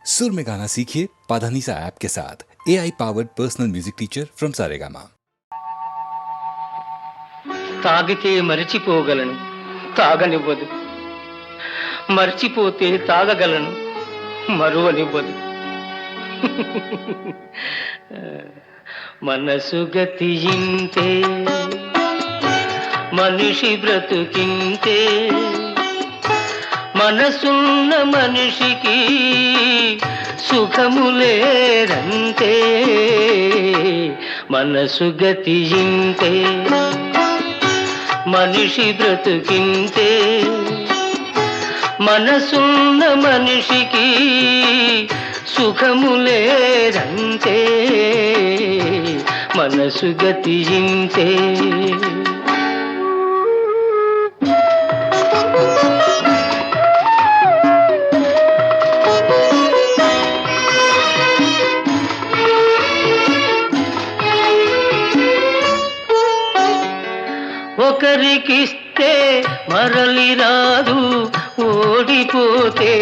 सुर में गाना सीखिए पाधानीसा ऐप के साथ AI powered personal music teacher from Saregama. తాగితే మరిచిపోగలను తాగనివ్వదు, మర్చిపోతే తాగగలను మరువనివ్వదు. మనసు గతియింతే మనిషి బ్రతుకింతే, మనసున్న మనిషికి సుఖములేరంతే. మనసు గతియింతే మనిషి బ్రతుకింతే, మనసున్న మనిషికి సుఖములేరంతే. మనసు గతియింతే. ఒకరికిస్తే మరలి రాదు, ఓడిపోతే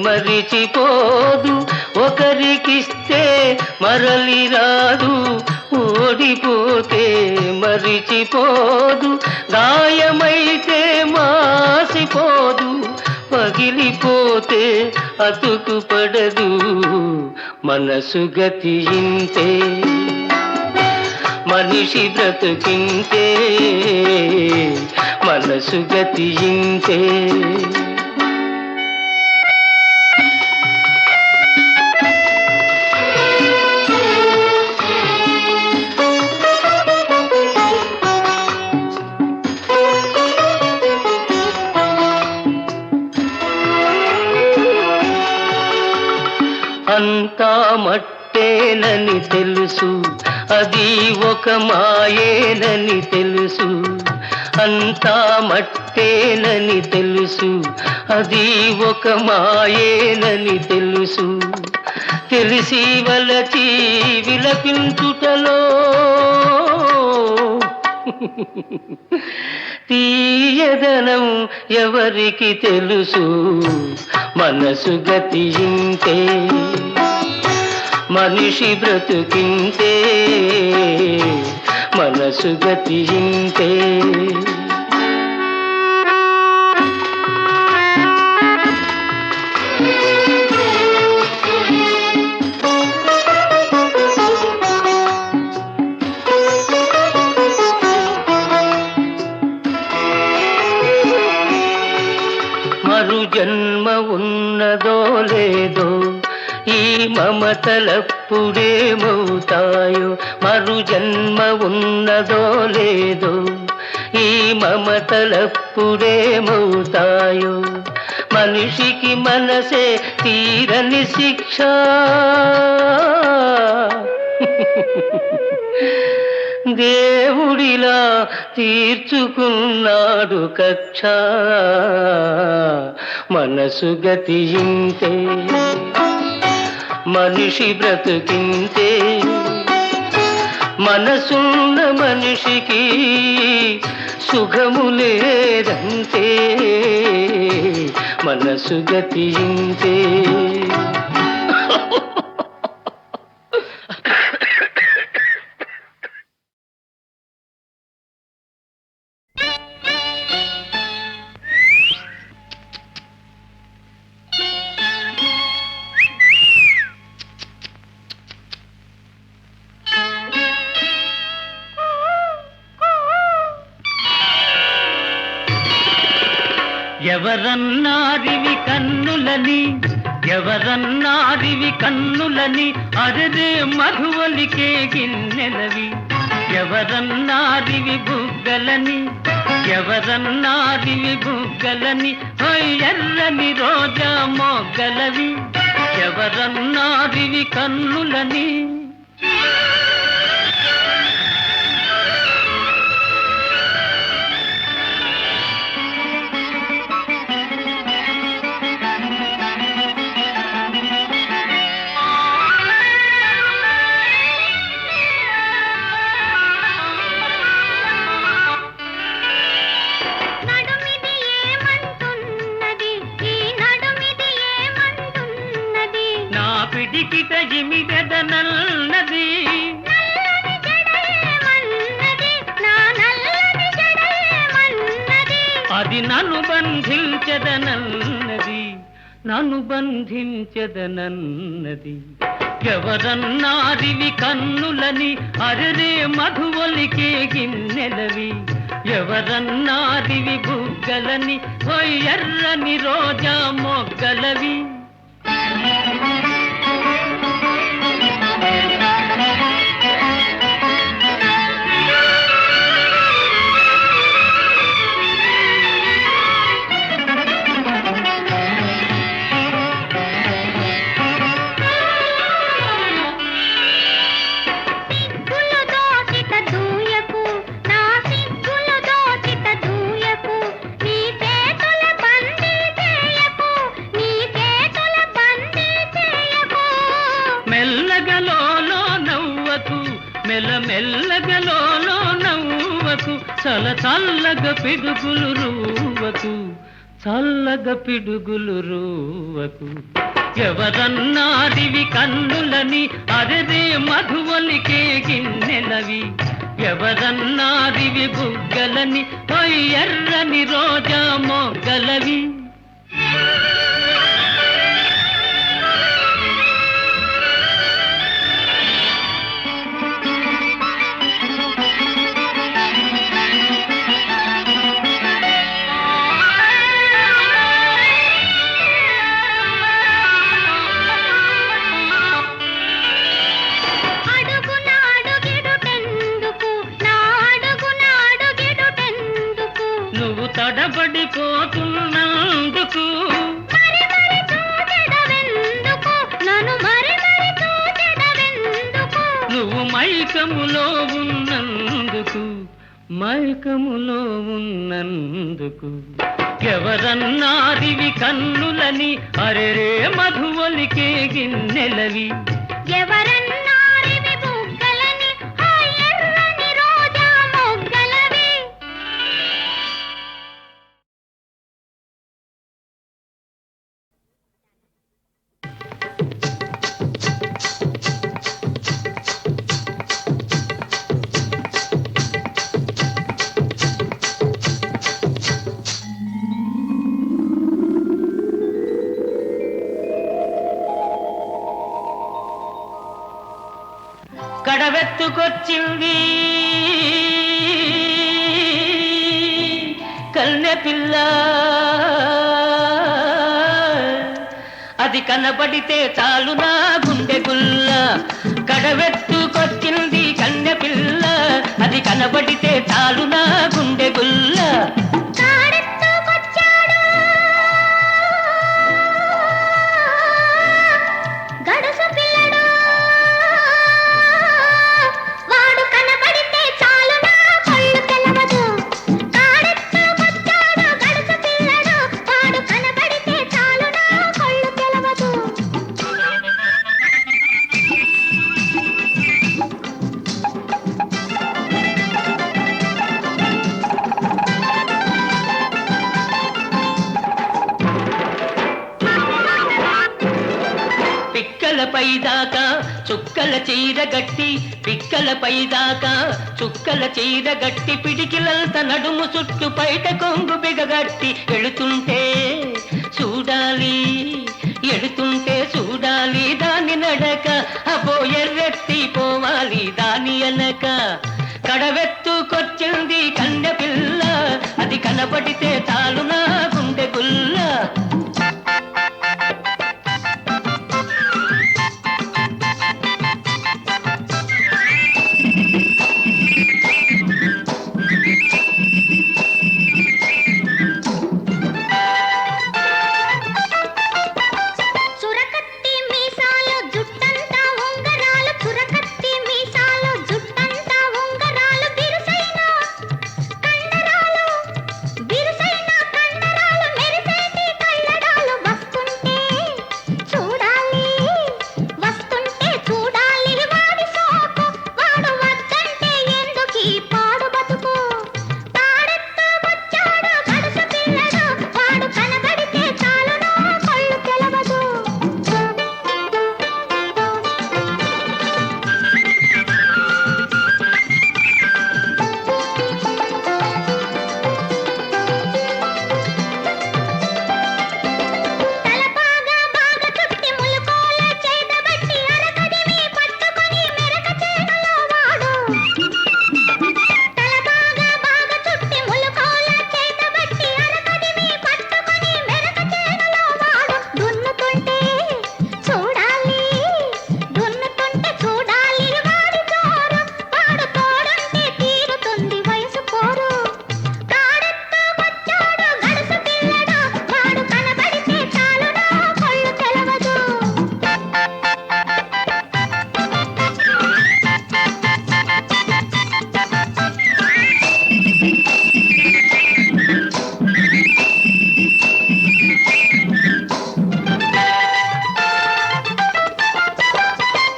మరిచిపోదు. ఒకరికిస్తే మరలి రాదు, ఓడిపోతే మరిచిపోదు. గాయమైతే మాసిపోదు, పగిలిపోతే అతుకుపడదు. మనసు గతియింతే మనిషి బ్రతుకింతే, మనసు గతియింతే. అంతా మట్టేనని తెలుసు, అది ఒక మాయేనని తెలుసు. అంతా మట్టేనని తెలుసు, అది ఒక మాయేనని తెలుసు. తెలిసి వలచి విలపించుటలో తీయదనం ఎవరికి తెలుసు. మనసు గతియింతే మనిషి బ్రతుకింతే, మనసు గతియింతే. మరు జన్మ ఉన్నదో లేదో, ఈ మమతలప్పుడేమవుతాయో. మరు జన్మ ఉన్నదో లేదో, ఈ మమతలప్పుడేమవుతాయో. మనిషికి మనసే తీరని శిక్ష, దేవుడిలా తీర్చుకున్నాడు కక్ష. మనసు గతియింతే మనిషి బ్రతుకింతే, మనసున్న మనిషికి సుఖములేరంతే. మనసు గతియింతే. ఎవరన్నారివి కన్నులని, ఎవరన్నారివి కన్నులని, అరరే మధువలికే గిన్నెలవి. ఎవరన్నారివి బుగ్గలని, ఎవరన్నారివి బుగ్గలని, ఎర్రని రోజా మొగ్గలవి. ఎవరన్నారివి కన్నులని. పిడికిట ఇమిడెదనన్నది. నల్లని జడయేమన్నది, నా నల్లని జడయేమన్నది. అది నన్ను బంధించదనన్నది, నన్ను బంధించదనన్నది. ఎవరన్నారివి కన్నులని, అరరే మధువలికే గిన్నెలవి. ఎవరన్నారివి బుగ్గలని, ఓయ్ ఎర్రని రోజా మొగ్గలవి. సిగ్గులు దోచిత దూయకు, నా సిగ్గులు దోచిత దూయకు. నీ చేతుల బందీ చేయకు, నీ చేతుల బందీ చేయకు. మెల్లగలోలో నవ్వకు, మెల్లమెల్లగలోలో నవ్వకు. చల్లగ పిడుగులు రూవకు, చల్లగ పిడుగులు రూవకు. ఎవరన్నారివి కన్నులని, అరరే మధువలికే గిన్నెలవి. ఎవరన్నారివి బుగ్గలని, ఓయ్ ఎర్రని రోజా మొగ్గలవి. అడుగున అడుగిడుటెందుకు, నా అడుగున అడుగిడుటెందుకు. నువ్వు తడబడిపోతున్నందుకు, మరి మరి చూచెదవెందుకు, నన్ను మరి మరి చూచెదవెందుకు. నువ్వు మైకములో ఉన్నందుకు, మైకములో ఉన్నందుకు. ఎవరన్నారివి కన్నులని, అరెరే మధువలికే గిన్నెలవి. ఎవరన్నారివి బుగ్గలని, ఆ ఎర్రని రోజా మొగ్గలవి. కడవెత్తుకొచ్చింది కన్నె పిల్ల, అది కనబడితే చాలు నా గుండె గుల్ల. కడవెత్తుకొచ్చింది కన్నె పిల్ల, అది కనబడితే చాలు నా గుండె గుల్ల. కాడెత్తుకొచ్చాడు గడుసు పిల్లడు, వాడు కనబడితే చాలు నా కళ్ళు తెలవదు. కాడెత్తుకొచ్చాడు గడుసు పిల్లడు, వాడు కనబడితే చాలు నా కళ్ళు తెలవదు. పిక్కలపై దాకా చుక్కల చీర గట్టి, పిక్కలపై దాకా చుక్కల చీర గట్టి. పిడికిలంత నడుము చుట్టు పైట కొంగు బిగగట్టి. ఎడుతుంటే చూడాలి, ఎడుతుంటే చూడాలి దాని నడక. అబో ఎర్రెత్తి పోవాలి దాని అనక. కడవెత్తుకొచ్చింది కన్నె పిల్ల, అది కనబడితే చాలు నా గుండె గుల్ల. చురకత్తి మీసాలు జుట్టంతా ఉంగరాలు, చురకత్తి మీసాలు జుట్టంతా ఉంగరాలు. బిరుసైన కండరాలు, బిరుసైన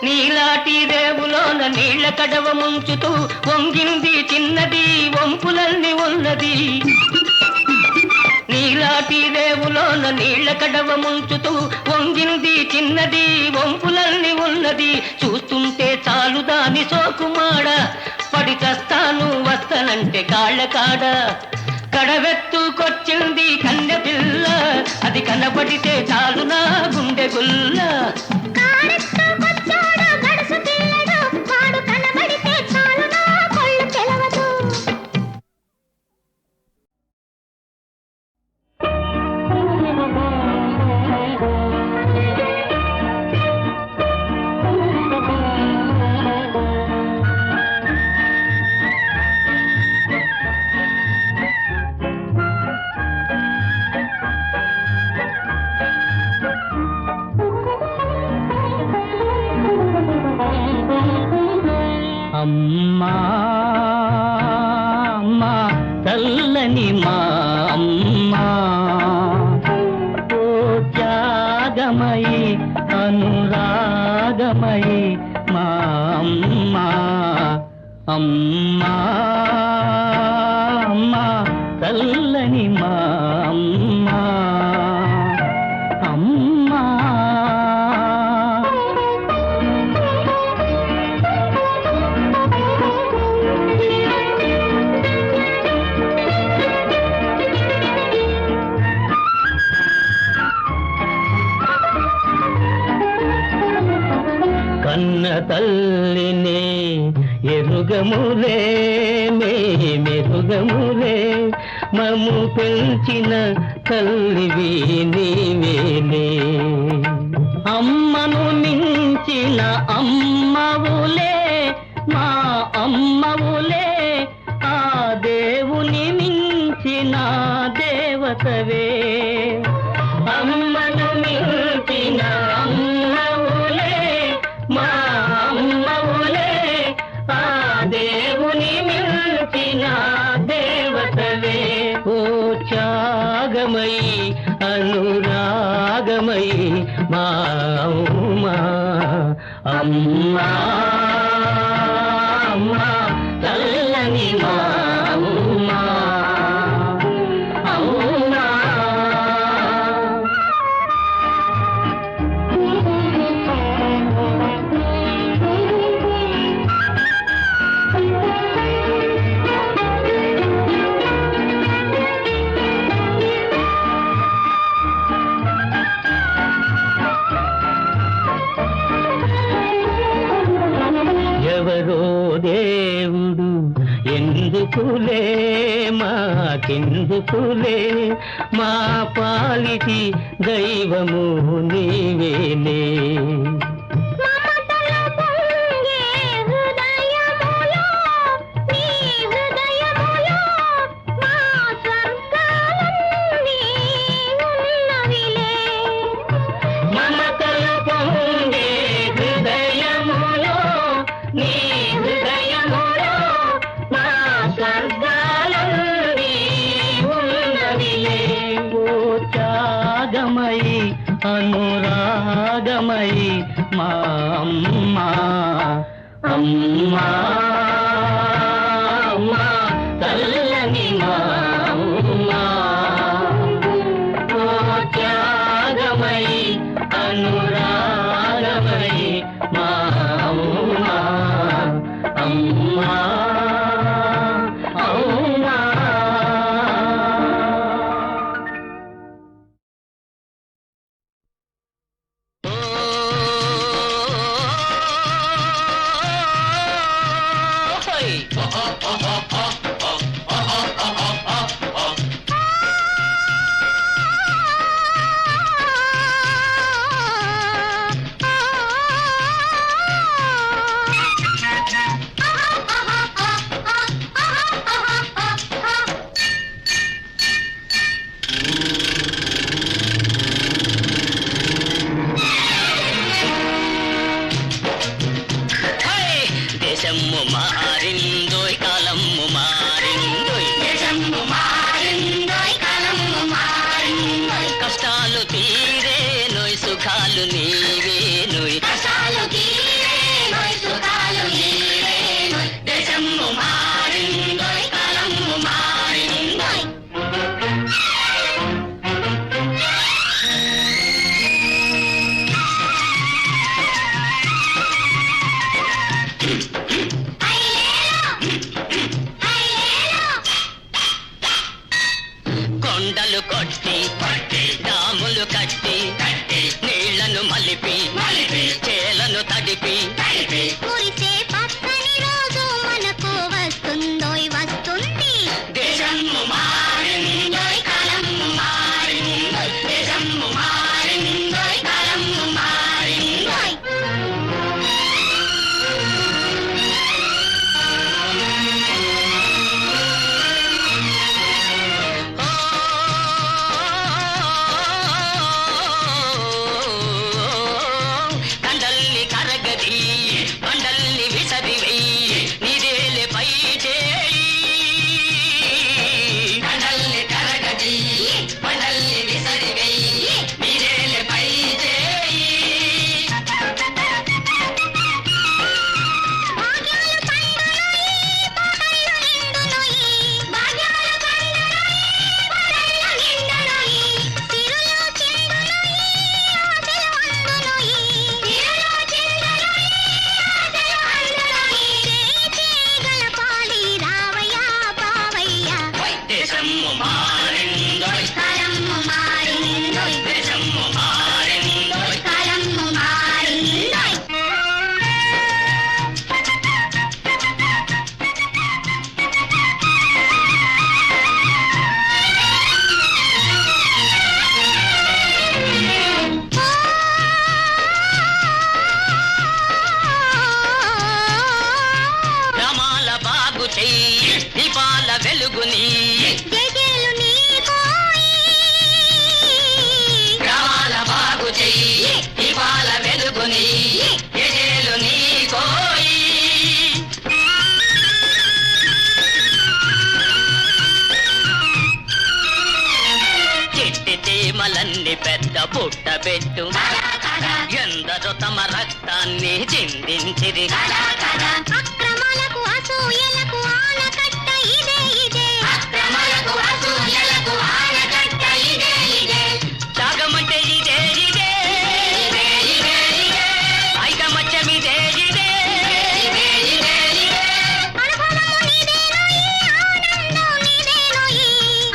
నీలాటి రేవులోన నీళ్ల కడవ ముంచుతూ వంగింది చిన్నది వంపులన్నీ ఉన్నది. నీలాటి రేవులోన నీళ్ల కడవ ముంచుతూ వంగింది చిన్నది వంపులన్నీ ఉన్నది. చూస్తుంటే చాలు దాని సోకుమాడ, పడి చస్తాను వస్తనంటే కాళ్ళ కాడ. కడవెత్తుకొచ్చింది కన్నె పిల్ల, అది కనబడితే చాలు నా గుండె గుల్ల. కారెత్తుకొచ్చాడు గడుసు పిల్లడు, వాడు కనబడితే చాలు నా కళ్ళు తెలవదు. అమ్మా అమ్మా చల్లని మా అమ్మా, ఓ త్యాగమయి అనురాగమయి మా అమ్మా. అమ్మా అమ్మా చల్లని మా అమ్మా, అమ్మా. కన్న తల్లినే ఎరుగములే మెరుగములే, మము పెంచిన తల్లివి నీవేలే. అమ్మను మించిన అమ్మవులే మా అమ్మవులే, ఆ దేవుని మించిన దేవతవే. అమ్మను మించిన అమ్మవులే మా అమ్మవులే, ఆ దేవుని మించిన దేవతవే. ఓ త్యాగమయి అనురాగమయి మా అమ్మా. అమ్మా అమ్మా చల్లని మా అమ్మా, అమ్మా. ఎవరో దేవుడు ఎందుకులే మాకెందుకులే, మా పాలిటి దైవము నీవేలే. మమతల పొంగే హృదయములో, నీ హృదయములో మా స్వర్గాలన్నీ ఉన్నవిలే. మమతల పొంగే హృదయములో, నీ హృదయములో మా స్వర్గాలన్నీ ఉన్నవిలే. ఓ త్యాగమయి అనురాగమయి మా అమ్మా. అమ్మా అమ్మా చల్లని మా అమ్మా, ఓ త్యాగమయి అనురాగమయి మా అమ్మా. అమ్మా అమ్మా. చేలను తడిపి కురిసే పచ్చని రోజు మనకు వస్తుందోయ్ వస్తుంది. దేశము మారిందోయ్ కాలము మారిందోయ్ దేశము మారిందోయ్ కాలము మారిందోయ్. కండల్ని కరగది బండల్ని విసరివెయ్యి నీదేలే పై చేయి. కండల్ని కరగది బండల్ని విసరివెయ్యి నీదేలే పై చేయి. భాగ్యాలు పండులోయి పాటలు నిండులోయి భాగ్యాలు పండులోయి పాటలు నిండులోయి తిరులో చెండులోయి ఆశలు అందులోయి తిరులో చెండులోయి ఆశలు అందులోయి చేగల పాలి రావయ్య పావయ్య దేశము మారిందోయ్ కాలము మారిందోయ్ దేశము మారిందోయ్. కాలము మారిందోయ్. గ్రామాల బాగు చెయ్యి దీపాల వెలుగుని జగేలు నీకోయి గ్రామాల బాగు చెయ్యి దీపాల వెలుగుని ఎజేలు నీ కోయి. చిట్టి చీమలన్నీ పెద్ద పుట్ట పెట్టు ఎందరో తమ రక్తాన్ని చిందించిరి. అక్రమాలకు అసూయలకు ఆనకట్ట ఇదే ఇదే అక్రమాలకు అసూయలకు ఆనకట్ట ఇదే ఇదే. త్యాగమంటే ఇదే ఇదే ఐకమత్యం ఇదే ఇదే అనుభవము నీదేనోయి ఆనందం నీదేనోయి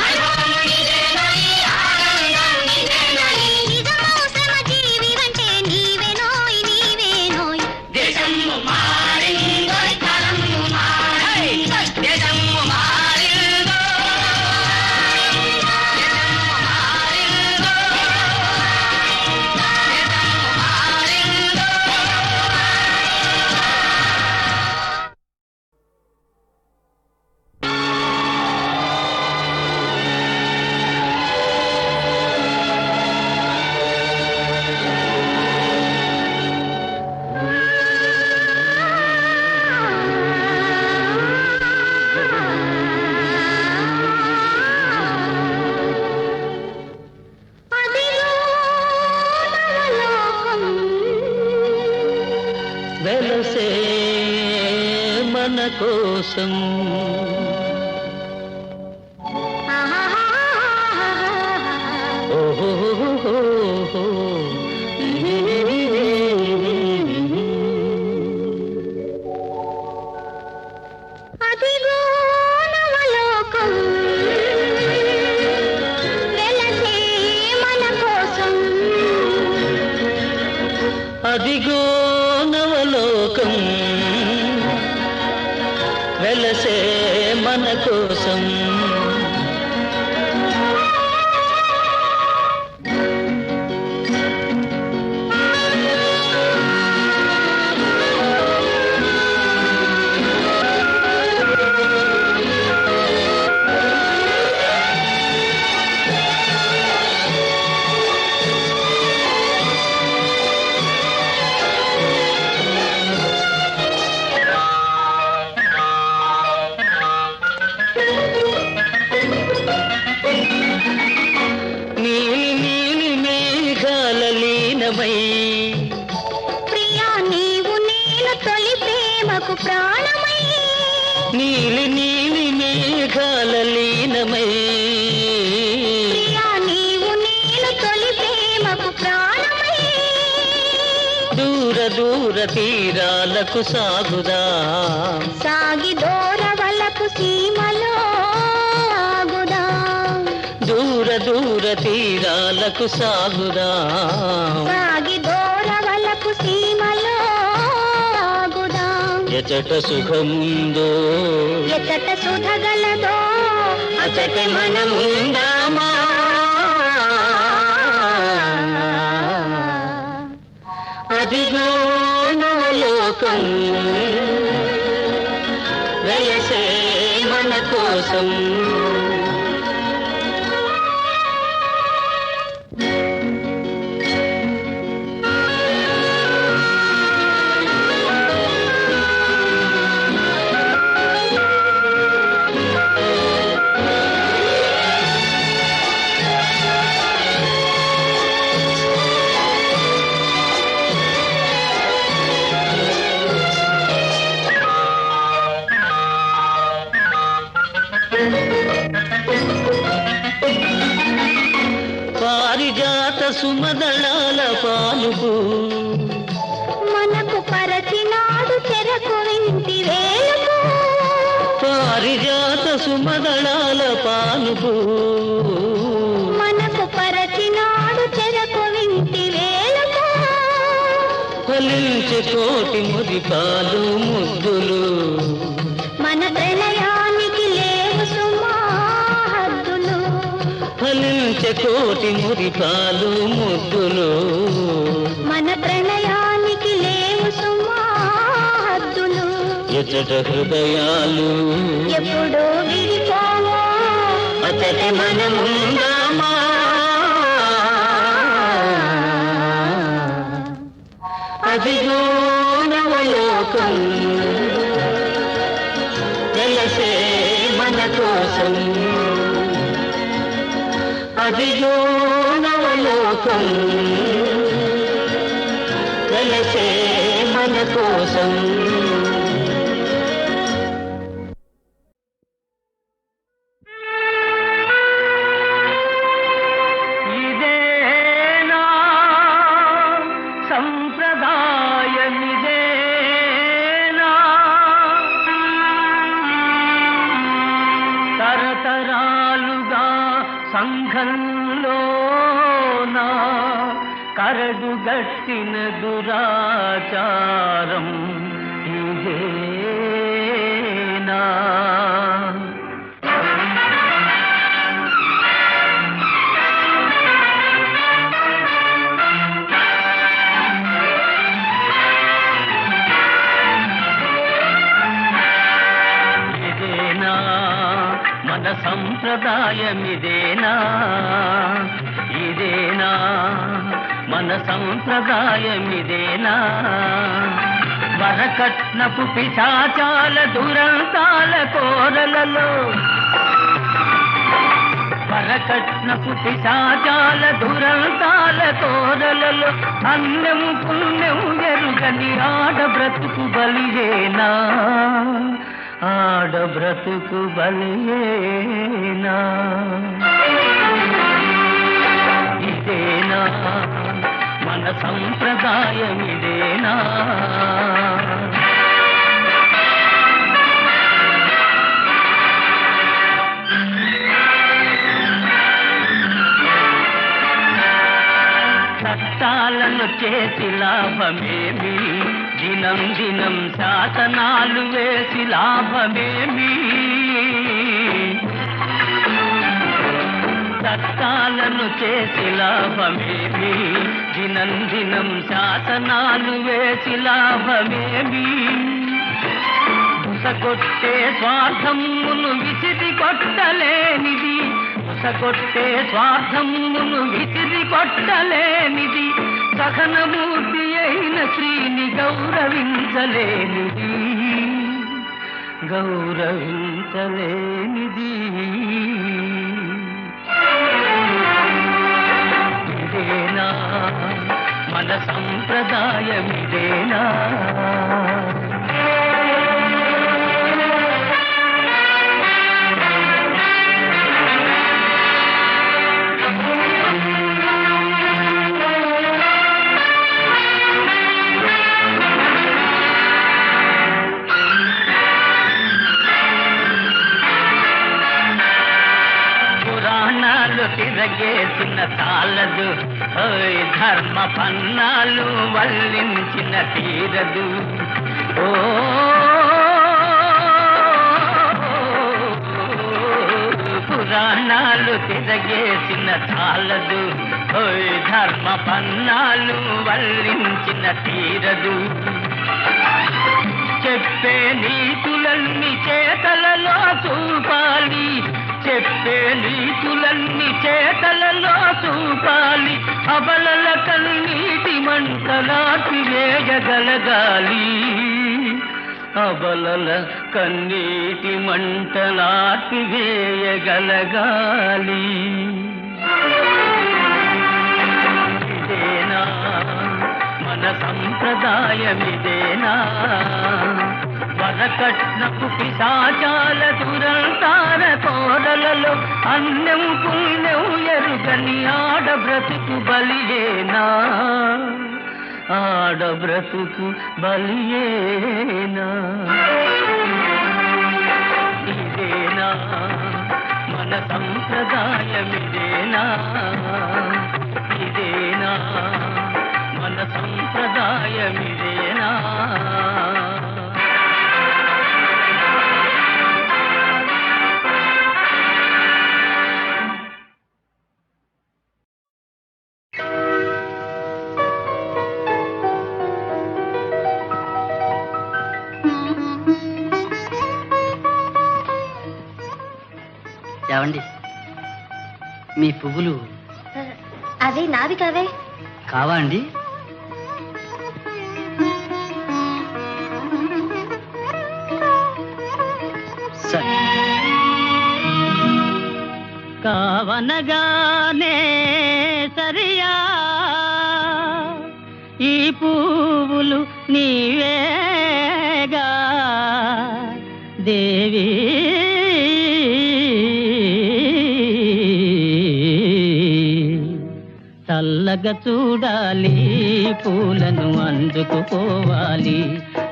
అనుభవము నీదేనోయి, ఆనందం నీదేనోయి. నిజమౌ శ్రమజీవి అంటే నీవేనోయ్ నీవేనోయ్ దేశము మారిందోయ్ కాలము మారిందోయ్ దేశము మారిందోయ్ దేశము మారిందోయ్ దేశము అదిగో నవలోకం వెలసే మన కోసం అదిగో నవలోకం వెలసే మన కోసం అదిగో నవలోకం వెలసే మన కోసం. నీలి నీలి మేఘాల లీనమై ప్రియా నీవు నేను తొలి ప్రేమకు ప్రాణమై నీలి నీలి మేఘాల లీనమై ప్రియా నీవు నేను తొలి ప్రేమకు ప్రాణమై దూర దూర తీరాలకు సాగుదా సాగి దూరవలపు సీమలో ఆగుదా దూర దూర తీరాలకు సాగుదా సాగి దూరవలపు ఎచట సుఖముందో ఎచ్చట సుధగలదో అచట మనముందామా అదిగో నవలోకం వెలసే మన కోసం పారిజాత సుమదళాల పాలుపు మనకు పరచినాడు చెరకు వింటి వేలుపు పారిజాత సుమదళాల పాలుపు మనకు పరచినాడు చెరకు వింటి వేలుపు ఫలించే కోటి మురిపాలు ముద్దులు మన ప్రణయానికి లేవు సుమా హద్దులు ఫలించే కోటి మురిపాలు ముద్దులు మన ప్రణయానికి లేవు సుమా హద్దులు ఎచట హృదయాలు ఎప్పుడు విడిపోవో అతట మనముందామా అదిగో నవలోకం వెలసే మన కోసం అదిగో నవలోకం వెలసే మన కోసం ఇదేనా సంప్రదాయమిదేనా తరతరాలుగా సంఘంలోనా కరడుగట్టిన దురాచారం ఇదేనా ఇదేనా మన సంప్రదాయమిదేనా ఇదేనా మన సంప్రదాయమిదేనా వరకట్నపు పిశాచాల దురంతాల కోరలలో వరకట్నపు పిశాచాల దురంతాల కోరలలో అన్నం పుణ్యం ఎరుగని ఆడబ్రతుకు బలియేనా ఆడబ్రతుకు బలియేనా ఇదేనా మన సంప్రదాయమిదేనా చట్టాలను చేసి లాభమేమి దినం దినం శాసనాలు వేసి లాభమేమి చట్టాలను చేసి లాభమేమి దినం దినం శాసనాలు వేసి లాభమేమి ఉసగొట్టే స్వార్థమును విసిరి కొట్టలేనిది ఉసగొట్టే స్వార్థమును విసిరి కొట్టలేనిది సహనమూర్తి అయిన శ్రీని గౌరవించలేనిది గౌరవించలేనిది ఇదేనా మన సంప్రదాయమిదేనా తిరగేసిన తాళదు ఓయ్ ధర్మ పన్నాలు వల్లించిన తీరదు ఓ పురాణాలు తిరగేసిన చాలదు, ఓయ్ ధర్మ పన్నాలు వల్లించిన తీరదు. చెప్పే నీతులన్నీ చేతలలో చూపాలి, చెప్పే నీతులన్నీ చేతలలో చూపాలి. అబలల కన్నీటి మంటలాటి వేయగలగాలి, అబలల కన్నీటి మంటలాటి వేయగలగాలి. ఇదేనా మన సంప్రదాయమిదేనా? వరకట్నపు పిశాచాల దురంతార కోరలలో అన్నం పుణ్యం ఎరుగని ఆడ బ్రతుకు బలియేనా? ఆడ బ్రతుకు బలియేనా? ఇదేనా మన సంప్రదాయమిదేనా? ఇదేనా మన సంప్రదాయమిదేనా? ఏవండి, మీ పువ్వులు అవి నావి కావే. కావా అండి? సరే. కావనగానే సరియా ఈ పువ్వులు నీవేగా దేవి. చల్లగా చూడాలి పూలను అందుకుపోవాలి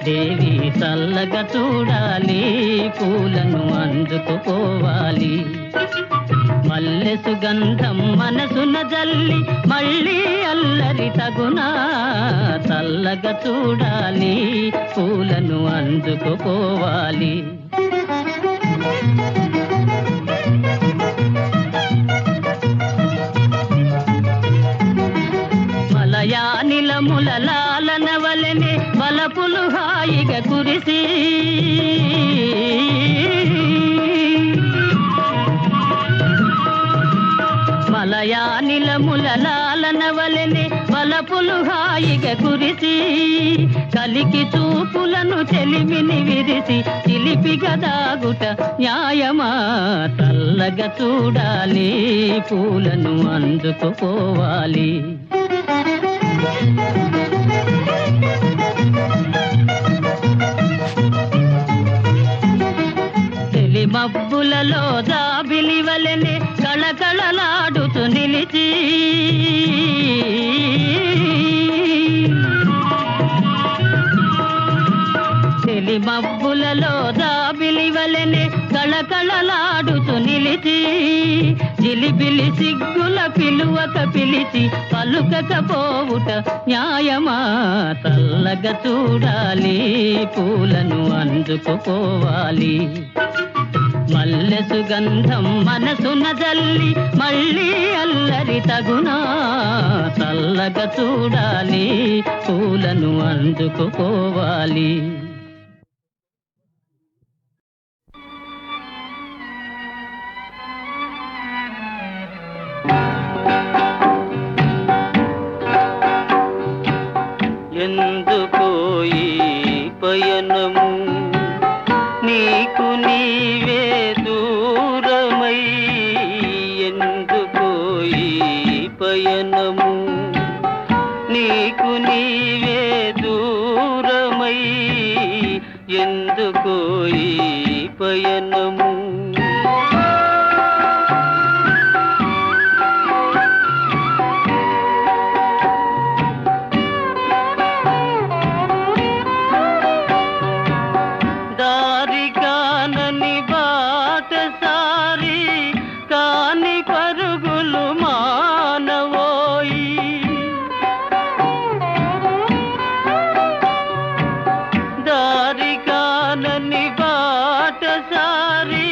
దేవి, చల్లగా చూడాలి పూలను అందుకుపోవాలి. మల్లె సుగంధం మనసున జల్లి మళ్ళీ అల్లరి తగునా, చల్లగా చూడాలి పూలను అందుకుపోవాలి. మలయానిలముల లాలన వలెనే వలపులు హాయిగా కురిసి, మలయానిలముల లాలన వలెనే వలపులు హాయిగా కురిసి, కలికి చూపులను చెలిమిని విరిసి చిలిపిగా దాగుట న్యాయమా? చల్లగా చూడాలి పూలను అందుకుపోవాలి. తెలి మబ్బులలో జాబిలి వలెనే కళకళలాడుతూ నిలిచి, తెలి మబ్బులలో జాబిలి వలెనే కళకళలాడుతూ నిలిచి, జిలిబిలి సిగ్గుల పిలువక పిలిచి పలుకకపోవుట న్యాయమా? చల్లగా చూడాలి పూలను అందుకుపోవాలి. మల్లె సుగంధం మనసున జల్లి మళ్ళీ అల్లరి తగునా, చల్లగా చూడాలి పూలను అందుకుపోవాలి. ఎందుకో ఈ పయనము నీకు నీవే దూరమై, ఎందుకో ఈ పయనము నీకు నీవే దూరమై, ఎందుకో ఈ పయనము. దారిగానని బాటసారి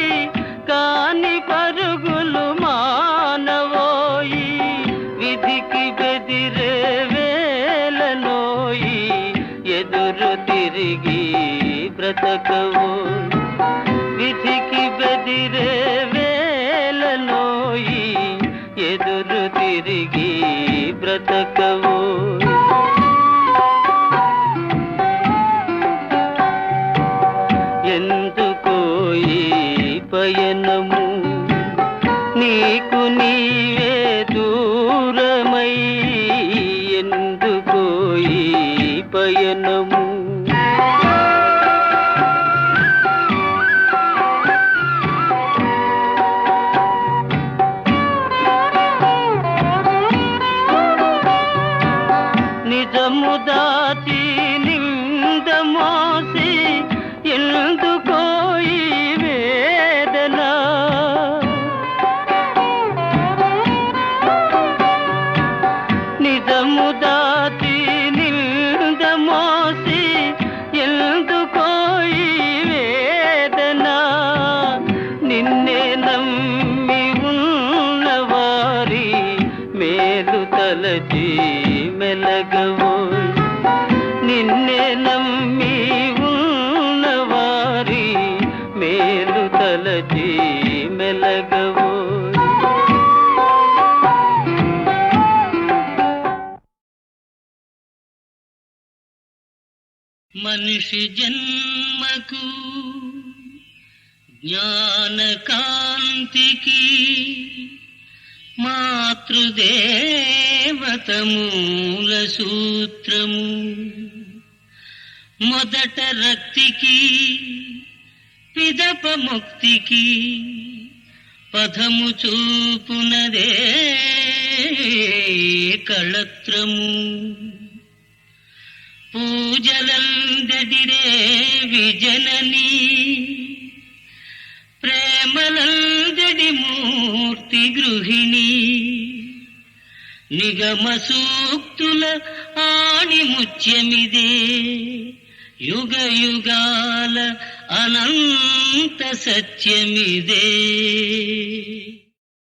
ఎదురు తిరిగి బ్రతకవో విధికి బెదిరే వేలలోయి ఎదురు తిరిగి బ్రతకవో ఎందుకోయి పయనము నీకు నీవే దూరమై ఎందుకోయి పయనము నిజము దాచి నింద మోసి ఎందుకోయి వేదన నిజము దాచి నింద మోసి ఎందుకోయి వేదన నిన్నే నమ్మి ఉన్నవారి మేలు తలచి మెలగవోయ్ నిన్నే నమ్మి ఉన్నవారి మేలు తలచి మెలగవోయ్ మనిషి జన్మకు జ్ఞానకాంతికి మాతృదేవత మూల సూత్రము మొదట రక్తికి పిదప ముక్తికి పథము చూపునదే కళత్రము పూజలందడిరే విజనని ప్రేమలందడి మూర్తి గృహిణి నిగమ సూక్తుల ఆణి ముత్యమిదే యుగ యుగాల అనంత సత్యమిదే